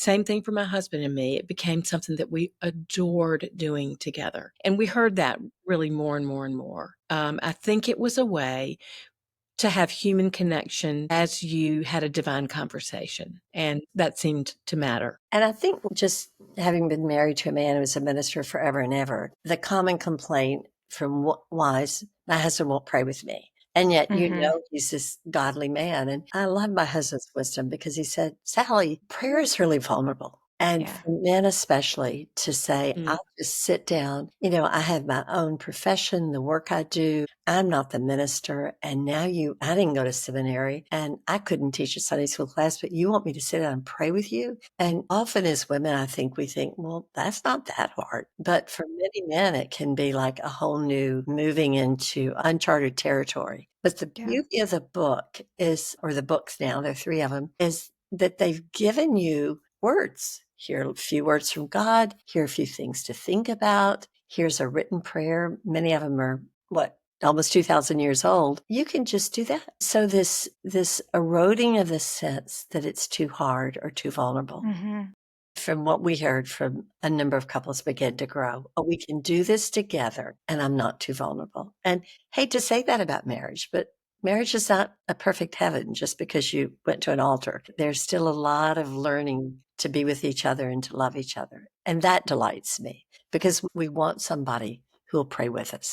Same thing for my husband and me. It became something that we adored doing together. And we heard that really more and more and more. I think it was a way to have human connection as you had a divine conversation. And that seemed to matter. And I think just having been married to a man who was a minister forever and ever, the common complaint from wives, my husband won't pray with me. And yet, he's this godly man. And I love my husband's wisdom because he said, Sally, prayer is really vulnerable. And Yeah. for men especially to say, Mm. I'll just sit down. I have my own profession, the work I do. I'm not the minister. And now I didn't go to seminary and I couldn't teach a Sunday school class, but you want me to sit down and pray with you? And often as women, I think we think, well, that's not that hard. But for many men, it can be like a whole new moving into uncharted territory. But the Yeah. beauty of the book is, or the books now, there are 3 of them, is that they've given you words. Here are a few words from God. Here are a few things to think about. Here's a written prayer. Many of them are almost 2,000 years old. You can just do that. So this eroding of the sense that it's too hard or too vulnerable. From what we heard from a number of couples begin to grow. Oh, we can do this together and I'm not too vulnerable. And hate to say that about marriage, but marriage is not a perfect heaven just because you went to an altar. There's still a lot of learning to be with each other and to love each other. And that delights me because we want somebody who will pray with us.